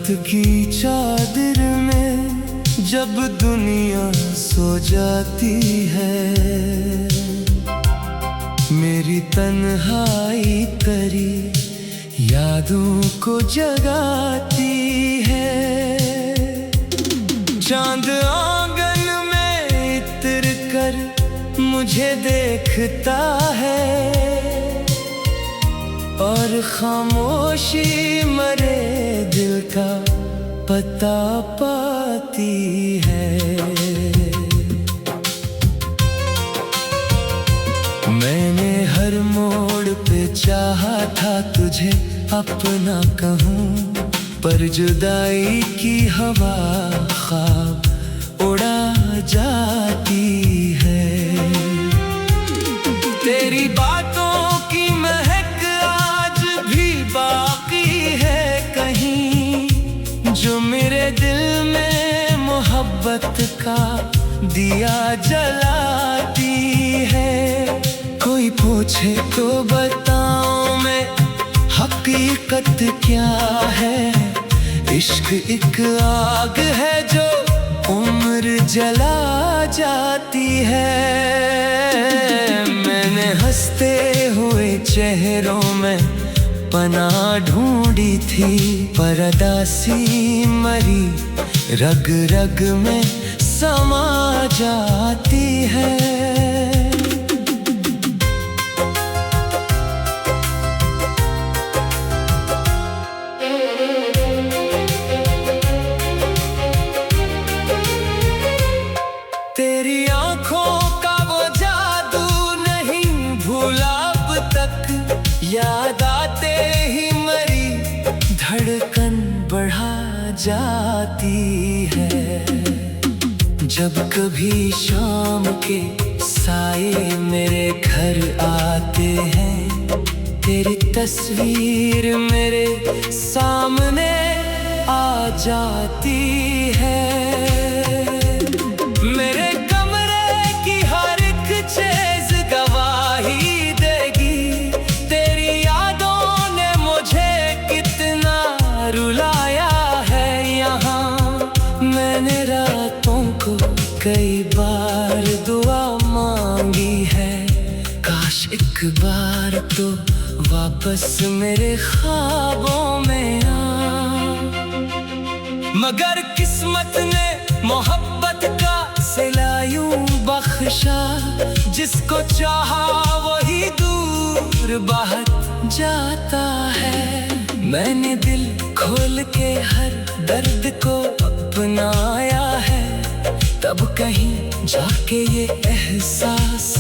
वक्त की चादर में जब दुनिया सो जाती है, मेरी तन्हाई तरी यादों को जगाती है। चांद आंगन में इतर कर मुझे देखता है, और खामोशी मरे दिल का पता पाती है। मैंने हर मोड़ पे चाहा था तुझे अपना कहूँ, पर जुदाई की हवा ख्वाब उड़ा जाती है। तेरी बातों की महक आज भी बाकी है कहीं, जो मेरे दिल में मोहब्बत का दिया जलाती है। कोई पूछे तो बताऊं मैं हकीकत क्या है, इश्क एक आग है जो उम्र जला जाती है। मैंने हंसते हुए चेहरों में पनाह ढूंढी थी, पर उदासी मरी रग रग में समा जाती है। तेरी आंखों का वो जादू नहीं भूला अब तक, याद आते ही मरी धड़कन बढ़ा जाती है। जब कभी शाम के साए मेरे घर आते हैं, तेरी तस्वीर मेरे सामने आ जाती है। मेरे कमरे की हर एक चीज गवाही देगी, तेरी यादों ने मुझे कितना रुलाया है यहाँ। मैंने रातों को कई बार दुआ मांगी है, काश एक बार तो वापस मेरे ख्वाबों में आ। मगर किस्मत ने मोहब्बत का सिला यूं बख्शा, जिसको चाहा वही दूर बहत जाता है। मैंने दिल खोल के हर दर्द को अपनाया है, तब कहीं जाके ये एहसास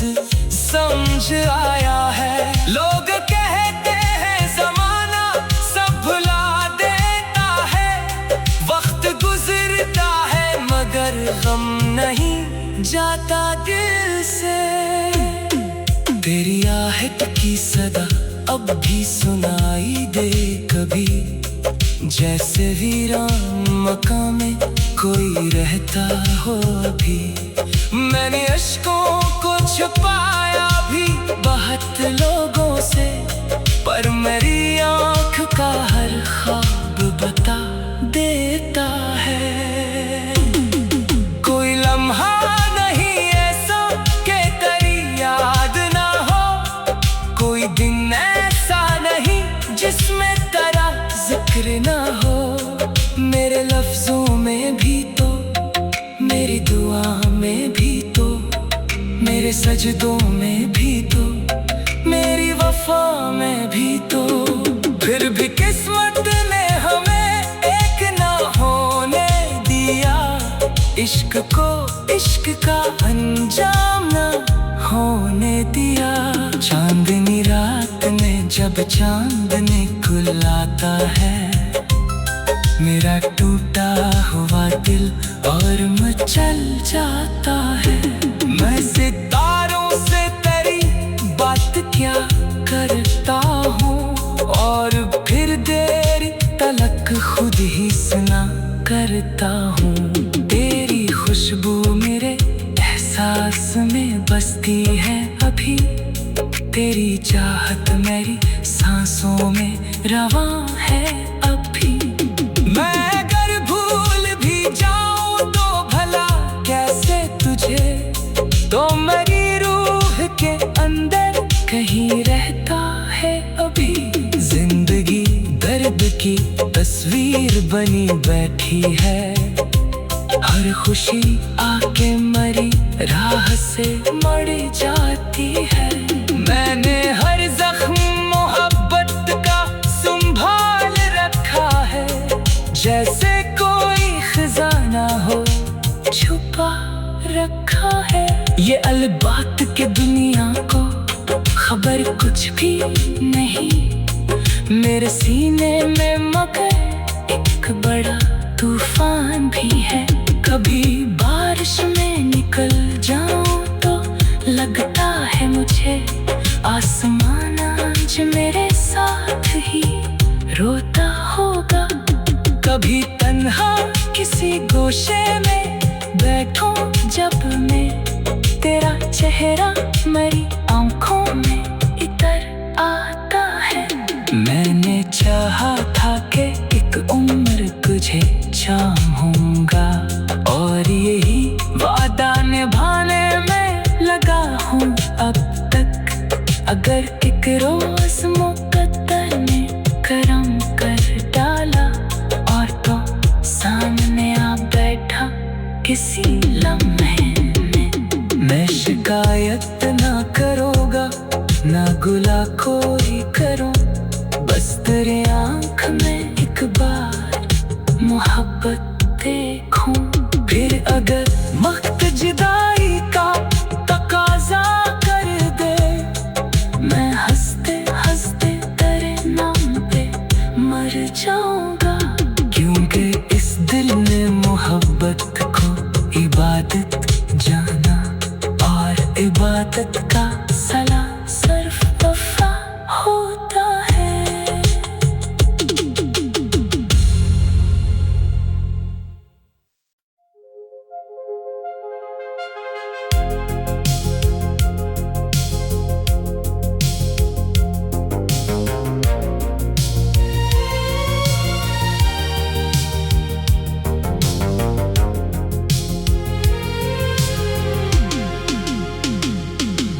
समझ आया है। लोग कहते हैं ज़माना सब भुला देता है, वक्त गुजरता है मगर गम नहीं जाता दिल से। तेरी आहट की सदा अब भी सुनाई दे कभी, जैसे वीरान मकान में कोई रहता हो अभी। मैंने अश्कों को छुपाया भी बहुत लोगों से, पर मेरी आँख का हर ख्वाब बता देता है। कोई लम्हा नहीं ऐसा कि तेरी याद ना हो, कोई दिन ऐसा नहीं जिसमें तेरा जिक्र ना हो। मेरे लफ्जों में भी तो, मेरी दुआ में भी तो, मेरे सजदों में भी तो, मेरी वफा में भी तो। फिर भी किस्मत ने हमें एक ना होने दिया, इश्क को इश्क का अंजाम ना होने दिया। चांदनी रात में जब चांद निकलता है, मेरा टूटा हुआ दिल और मचल जाता है। मैं सितारों से तेरी बात क्या करता हूँ, और फिर देर तलक खुद ही सुना करता हूँ। तेरी खुशबू मेरे एहसास में बसती है अभी, तेरी चाहत मेरी सांसों में रवां है अभी। मैं में रहता है अभी। जिंदगी दर्द की तस्वीर बनी बैठी है, हर खुशी आके मरी राह से मर जाती है। मैंने हर जख्म मोहब्बत का संभाल रखा है, जैसे कोई खजाना हो छुपा रखा है। ये अलबात के दुनिया को खबर कुछ भी नहीं, मेरे सीने में मगर एक बड़ा तूफान भी है। कभी बारिश में निकल जाऊं तो लगता है मुझे आसमान आज मेरे साथ ही रोता होगा। कभी तन्हा किसी गोशे में बैठूं जब मैं, तेरा चेहरा मेरी आंखों में इतर आता है। मैंने चाहा था कि एक उम्र तुझे चाहूंगा, और यही वादा निभाने में लगा हूँ अब तक। अगर एक रोज मुकद्दर ने करम कर डाला और तो सामने आ बैठा किसी लम्हे में, मैं शिकायत ना करूँगा ना गुला कोई करूँ, बस तेरे आँख में एक बार मोहब्बत देखूं। फिर अगर वक्त जुदाई का तकाजा कर दे, मैं हंसते हंसते तेरे नाम पे मर जाऊंगा। क्योंकि इस दिल ने मोहब्बत को इबादत जाना, और इबादत का सला सिर्फ वफा होता है।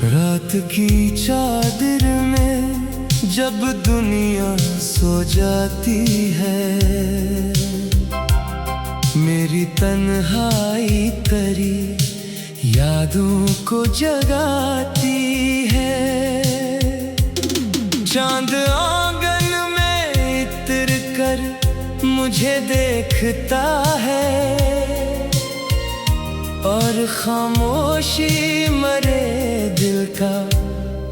रात की चादर में जब दुनिया सो जाती है, मेरी तन्हाई तरी यादों को जगाती है। चांद आंगन में इतर कर मुझे देखता है, और खामोशी मरे दिल का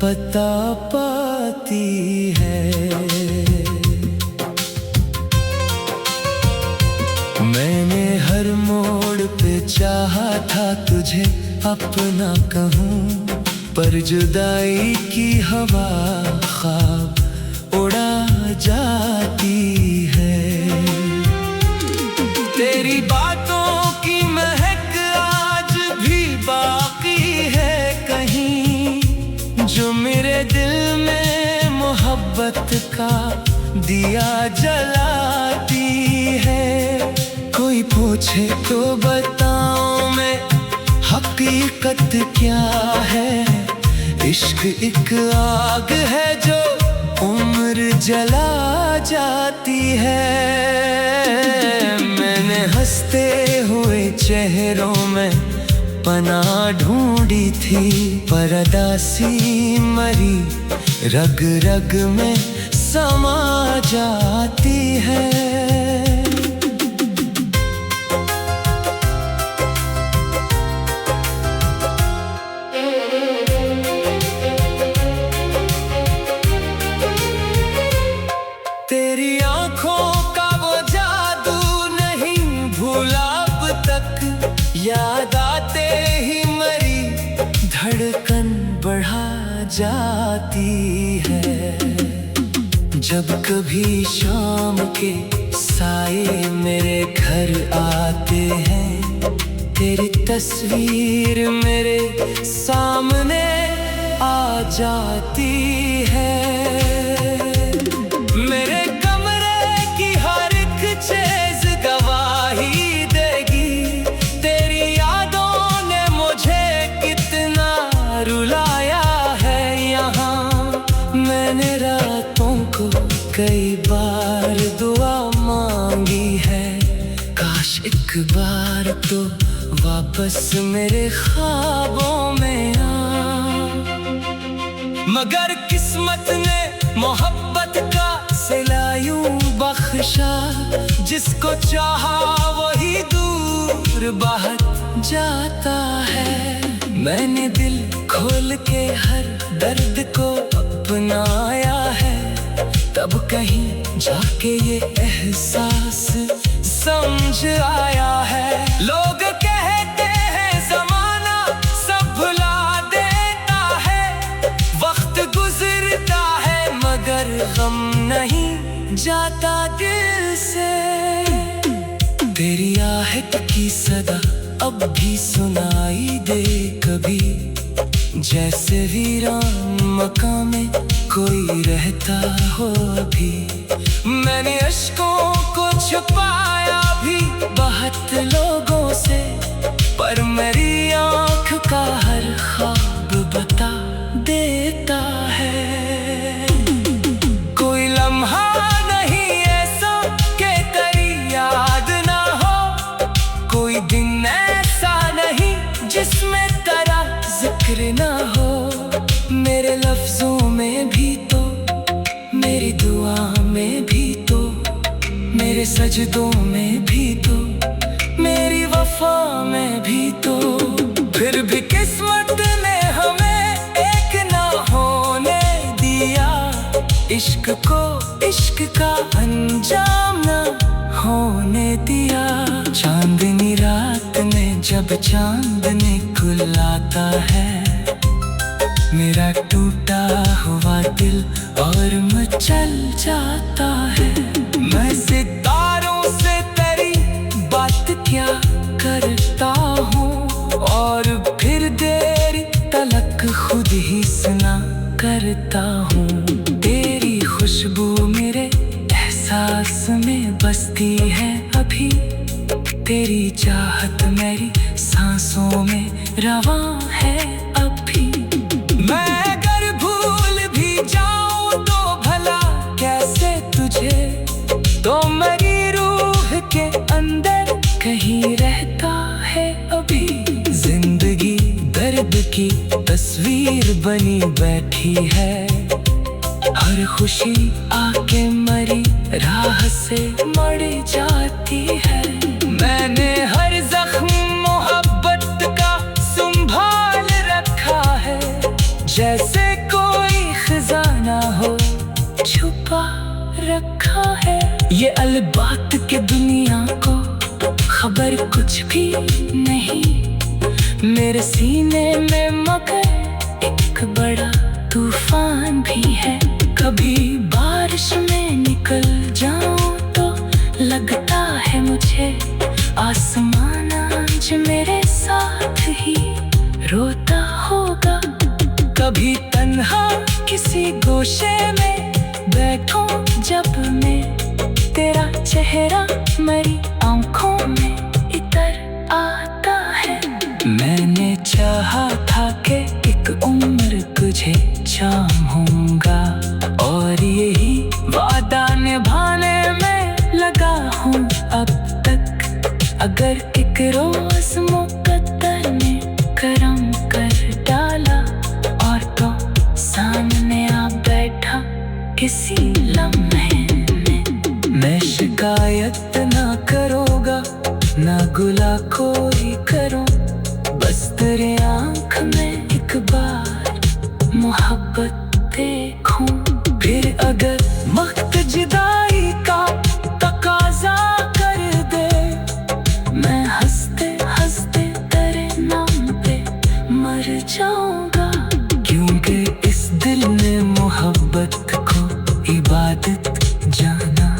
पता पाती है। मैंने हर मोड़ पे चाहा था तुझे अपना कहूँ, पर जुदाई की हवा ख्वाब उड़ा जाती है। तेरी बातों की महक आज भी बाकी है कहीं, जो मेरे दिल में मोहब्बत का दिया जलाती है। कोई पूछे तो बताऊं मैं हकीकत क्या है, इश्क एक आग है जो उम्र जला जाती है। मैंने हंसते हुए चेहरों में पनाह ढूंढी थी, पर उदासी मरी रग रग में समा जाती है। तेरी आंखों का वो जादू नहीं भूला अब तक, याद आते ही मरी धड़कन बढ़ा जाती है। जब कभी शाम के साए मेरे घर आते हैं, तेरी तस्वीर मेरे सामने आ जाती है। मेरे कमरे की हर एक चीज गवाही देगी, तेरी यादों ने मुझे कितना रुलाया है यहाँ। मैंने रातों को कई बार दुआ मांगी है, काश एक बार तो वापस मेरे ख्वाबों में आ। मगर किस्मत ने मोहब्बत का सिला यूं बख्शा, जिसको चाहा वही दूर बहत जाता है। मैंने दिल खोल के हर दर्द को अपनाया है, तब कहीं जाके ये एहसास समझ आया है। लोग कहते हैं ज़माना सब भुला देता है, वक्त गुजरता है मगर गम नहीं जाता दिल से। तेरी आहट की सदा अब भी सुनाई दे कभी, जैसे वीरान मकान में कोई रहता हो अभी। मैंने अश्कों को छुपाया भी बहुत लोगों से, पर मेरी आँख का हर ख्वाब बता देता है। कोई लम्हा नहीं ऐसा कि तेरी याद ना हो, कोई दिन ऐसा नहीं जिसमें तेरा जिक्र ना हो। मेरे लफ्जों में भी तो, मेरी दुआ में भी तो, मेरे सजदों में भी तो, मेरी वफा में भी तो। फिर भी किस्मत ने हमें एक ना होने दिया, इश्क को इश्क का अंजाम ना होने दिया। चांदनी रात में जब चांद निकलता है, मेरा टूटा हुआ दिल और मचल जाता है। मैं सितारों से तेरी बात क्या करता हूँ, और फिर देर तलक खुद ही सुना करता हूँ। तेरी खुशबू मेरे एहसास में बसती है अभी, तेरी चाहत मेरी सांसों में रवां है अभी। मैं अगर भूल भी जाऊं तो भला कैसे तुझे, तो मेरी रूह के अंदर कहीं रहता है अभी। जिंदगी दर्द की तस्वीर बनी बैठी है, हर खुशी आके मरी राह से मर जाती है। मैंने हर जख्म मोहब्बत का संभाल रखा है, जैसे कोई खजाना हो छुपा रखा है। ये अलबात के दुनिया को खबर कुछ भी नहीं, मेरे सीने में मगर एक बड़ा तूफान भी है। कभी बारिश में निकल जाऊं तो लगता है मुझे आसमान आज मेरे साथ ही रोता होगा। कभी तन्हा किसी गोशे में बैठूं जब मैं, तेरा चेहरा मेरी आंखों में इतर आता है। मैंने चाहा था कि एक उम्र तुझे चाहूंगा, और यही वादा निभाने में लगा हूँ अब तक। अगर एक रोज मुकद्दर ने करम कर डाला, और तो सामने आ बैठा किसी लम्हे में, मैं शिकायत ना करूँगा ना गुला कोई करूँ, बस तेरे आँख में एक बार मोहब्बत देखूं। फिर अगर वक्त जुदाई का तकाजा कर दे, मैं हंसते हंसते तेरे नाम पे मर जाऊंगा। क्योंकि इस दिल ने मोहब्बत को इबादत जाना,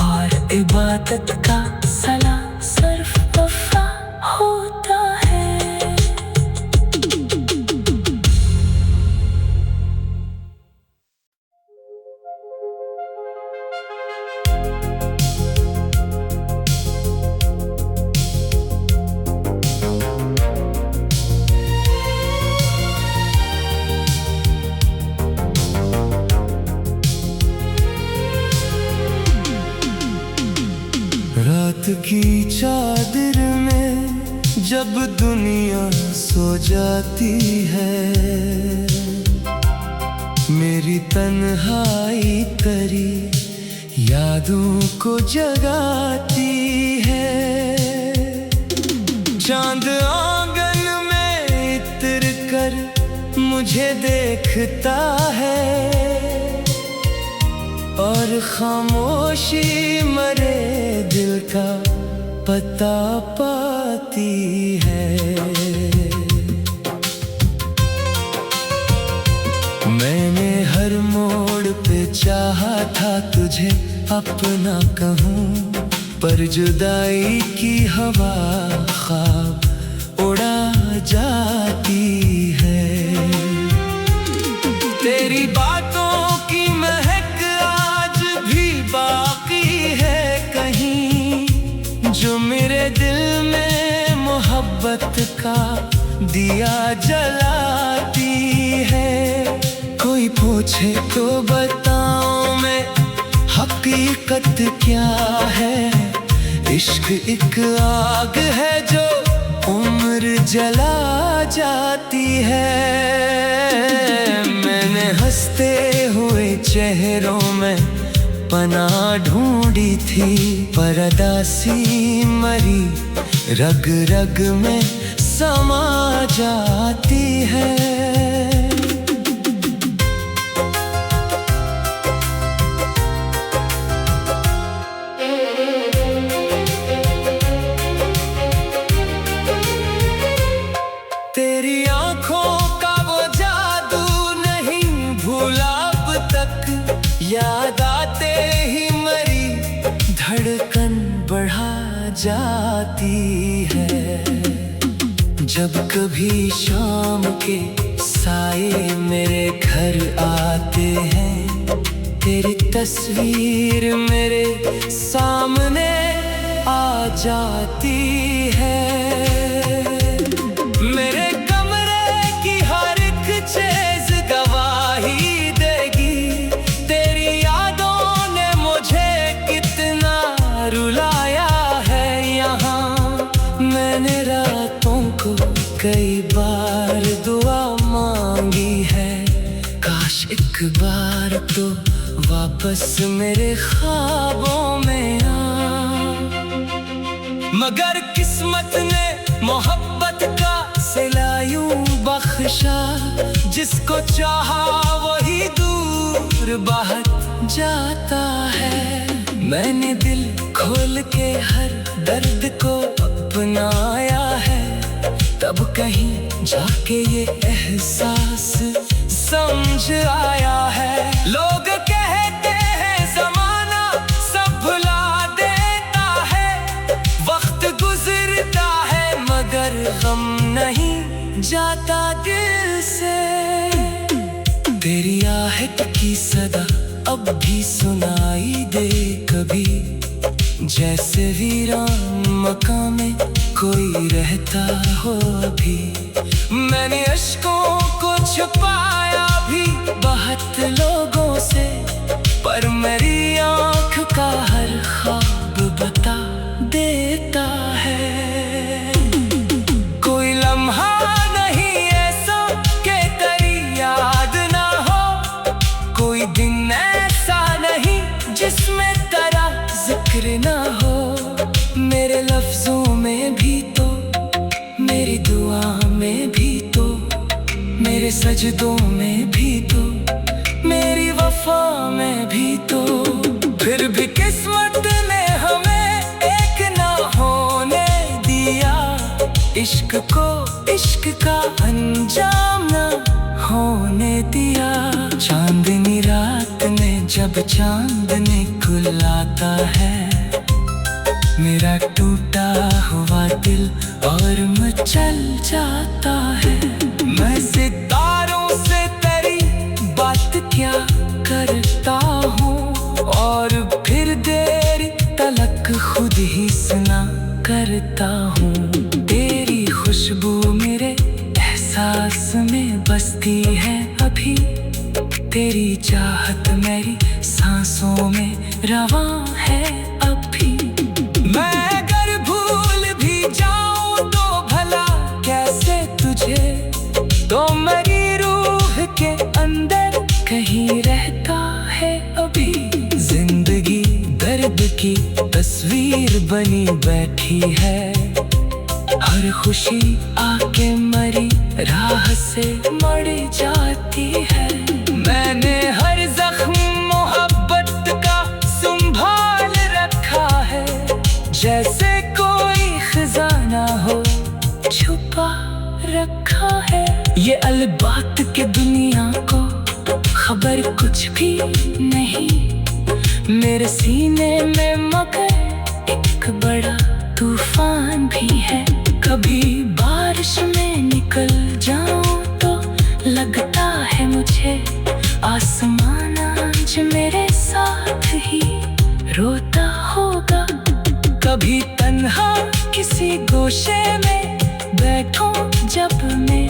और इबादत का सला सिर्फ वफा होता है। वक्त की चादर में जब दुनिया सो जाती है, मेरी तन्हाई तरी यादों को जगाती है। चांद आंगन में इतर कर मुझे देखता है और खामोशी मरे दिल का पता पाती है। मैंने हर मोड़ पे चाहा था तुझे अपना कहूँ, पर जुदाई की हवा ख्वाब उड़ा जाती है। तेरी बातों की महक आज भी बाकी है कहीं, जो मेरे दिल में मोहब्बत का दिया जलाती है। कोई पूछे तो बताऊं मैं हकीकत क्या है, इश्क एक आग है जो उम्र जला जाती है। मैंने हंसते हुए चेहरों में पनाह ढूंढी थी, पर उदासी मरी रग रग में समा जाती है। तेरी आंखों का वो जादू नहीं भूला अब तक, याद आते ही मरी धड़कन बढ़ा जाती है। जब कभी शाम के साए मेरे घर आते हैं, तेरी तस्वीर मेरे सामने आ जाती है। मेरे कमरे की हर एक चीज गवाही देगी, तेरी यादों ने मुझे कितना रुलाया है यहाँ। मैंने रातों को कई बार दुआ मांगी है, काश एक बार तो वापस मेरे ख्वाबों में आ। मगर किस्मत ने मोहब्बत का सिला यूं बख्शा, जिसको चाहा वही दूर बहत जाता है। मैंने दिल खोल के हर दर्द को अपनाया है, तब कहीं जाके ये एहसास समझ आया है। लोग कहते हैं ज़माना सब भुला देता है, वक्त गुजरता है मगर गम नहीं जाता दिल से। तेरी आहट की सदा अब भी सुनाई दे कभी, जैसे वीरान मकान में कोई रहता हो अभी। मैंने अश्कों को छुपाया भी बहुत लोगों से, पर मेरी आँख का हर ख्वाब बता देता है। कोई लम्हा नहीं ऐसा कि तेरी याद ना हो, कोई दिन ऐसा नहीं जिसमें तेरा जिक्र ना हो। मेरे लफ्जों में भी तो, मेरी दुआ में भी तो, मेरे सजदों में भी तो, मेरी वफा में भी तो। फिर भी किस्मत ने हमें एक ना होने दिया, इश्क को इश्क का अंजाम ना होने दिया। चांदनी रात में जब चांद निकलता है, मेरा टूटा हुआ दिल और मचल जाता है। मैं सितारों से तेरी बात क्या करता हूँ, और फिर देर तलक खुद ही सुना करता हूँ। तेरी खुशबू मेरे एहसास में बसती है अभी, तेरी चाहत मेरी सांसों में रवां है अभी। मैं की तस्वीर बनी बैठी है। हर खुशी आके मरी राह से मर जाती है। मैंने हर जख्म मोहब्बत का संभाल रखा है, जैसे कोई खजाना हो छुपा रखा है। ये अलबात के दुनिया को खबर कुछ भी नहीं, मेरे सीने में मगर एक बड़ा तूफान भी है। कभी बारिश में निकल जाऊं तो लगता है मुझे आसमान आज मेरे साथ ही रोता होगा। कभी तन्हा किसी गोशे में बैठूं जब मैं,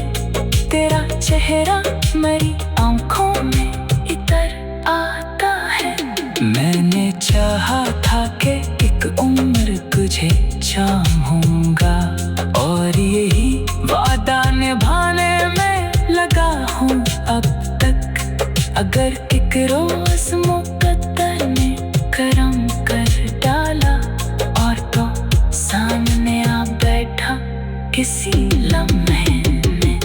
तेरा चेहरा मेरी आंखों में इतर आता है। मैंने चाहा था कि एक उम्र तुझे चाहूंगा, और यही वादा निभाने में लगा हूँ अब तक। अगर एक रोज मुकद्दर ने करम कर डाला और तो सामने आ बैठा किसी लम्हे में,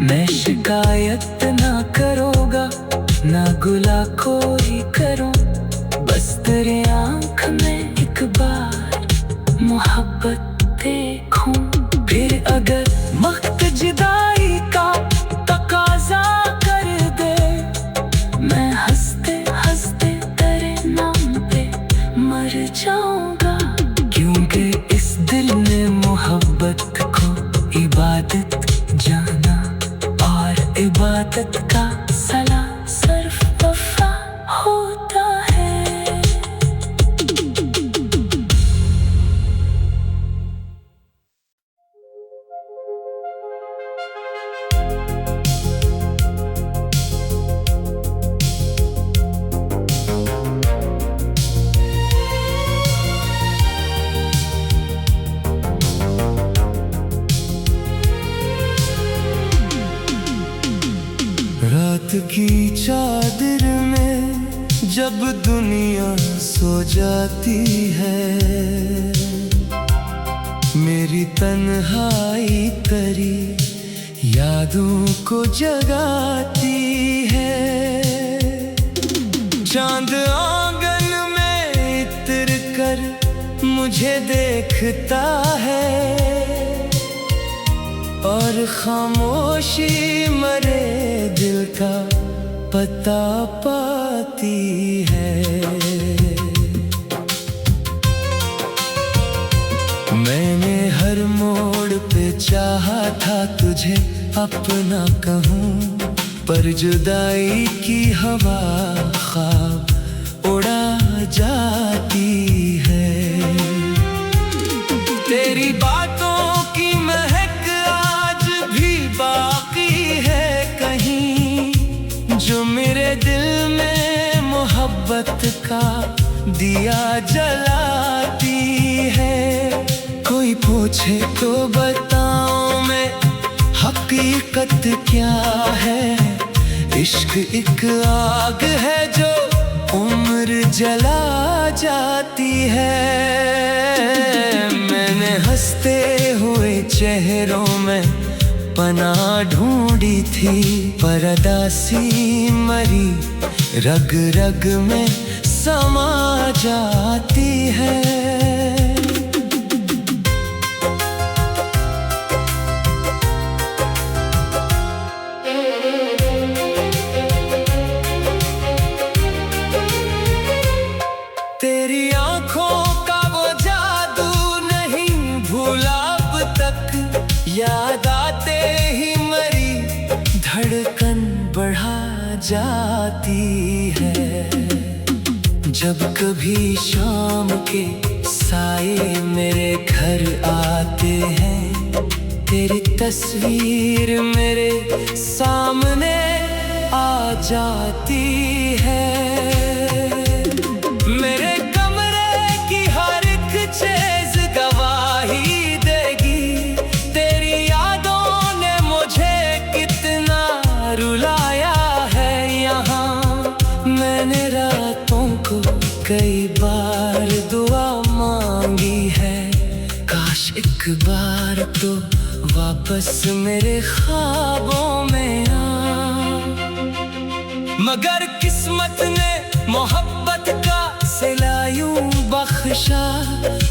मैं शिकायत ना करूँगा ना गुला कोई करूँ, बस तेरे आँख में एक बार मोहब्बत देखूं। फिर अगर वक्त जुदाई का तकाजा कर दे, मैं हंसते हंसते तेरे नाम पे मर जाऊंगा। क्योंकि इस दिल ने मोहब्बत को इबादत जाना, और इबादत का सला सिर्फ वफा होता है। रात की चादर में जब दुनिया सो जाती है, मेरी तन्हाई तरी यादों को जगाती है। चांद आंगन में इतर कर मुझे देखता है, और खामोशी मरे दिल का पता पाती है। मैंने हर मोड़ पे चाहा था तुझे अपना कहूँ, पर जुदाई की हवा ख्वाब उड़ा जाती है। तेरी बातों की महक आज भी बाकी है कहीं, जो मेरे दिल में मोहब्बत का दिया जलाती है। कोई पूछे तो बताऊं मैं हकीकत क्या है, इश्क एक आग है जो उम्र जला जाती है। मैंने हंसते हुए चेहरों में पनाह ढूंढी थी, पर उदासी मरी रग रग में समा जाती है। तेरी आंखों का वो जादू नहीं भूला अब तक, याद आते ही मरी धड़कन बढ़ा जाती है। जब कभी शाम के साए मेरे घर आते हैं, तेरी तस्वीर मेरे सामने आ जाती है। मेरे कमरे की हर एक चीज गवाही देगी, तेरी यादों ने मुझे कितना रुलाया है यहाँ। मैंने रातों को कई बार दुआ मांगी है, काश एक बार तो वापस मेरे ख्वाबों में आ। मगर किस्मत ने मोहब्बत का सिला यूं बख्शा,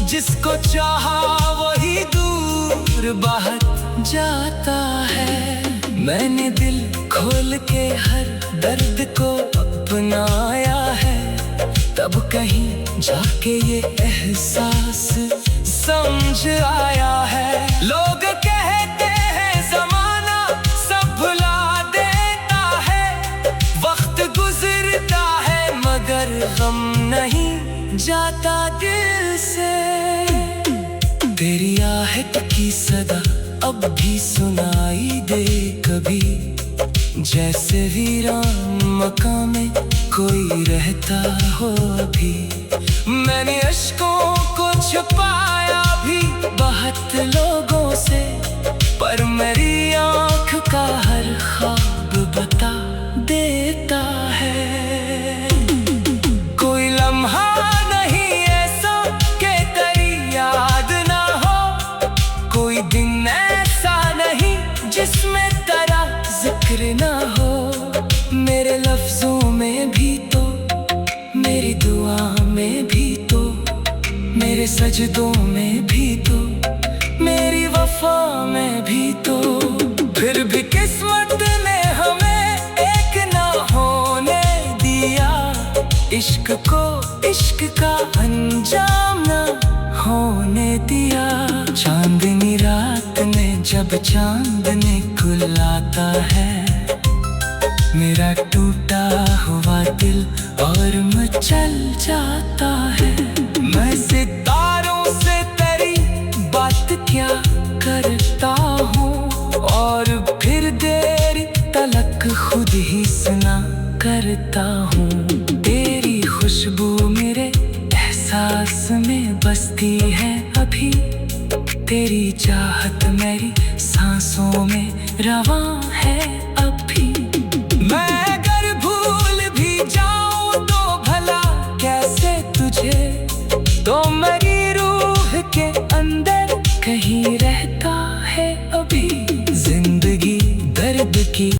जिसको चाहा वही दूर बहत जाता है। मैंने दिल खोल के हर दर्द को अपनाया है, तब कहीं जाके ये एहसास समझ आया है। लोग कहते हैं ज़माना सब भुला देता है, वक्त गुजरता है मगर गम नहीं जाता दिल से। तेरी आहट की सदा अब भी सुनाई दे कभी, जैसे वीरान मकान में कोई रहता हो अभी। मैंने अश्कों को छुपाया भी बहुत लोगों से, पर मेरी आँख का हर ख्वाब बता देता है। कोई लम्हा नहीं ऐसा कि तेरी याद ना हो, कोई दिन ऐसा नहीं जिसमें तेरा जिक्र ना हो। मेरे लफ्जों में भी तो, मेरी दुआ में भी तो, मेरे सजदों में भी तो, मेरी वफा में भी तो। फिर भी किस्मत ने हमें एक ना होने दिया, इश्क को इश्क का अंजाम ना होने दिया। चांदनी रात में जब चांद निकलता है, मेरा टूटा हुआ दिल और मचल जाता है। मैं सितारों से तेरी बात क्या करता हूँ, और फिर देर तलक खुद ही सुना करता हूँ। तेरी खुशबू मेरे एहसास में बसती है अभी, तेरी चाहत मेरी सांसों में रवां है अभी। मैं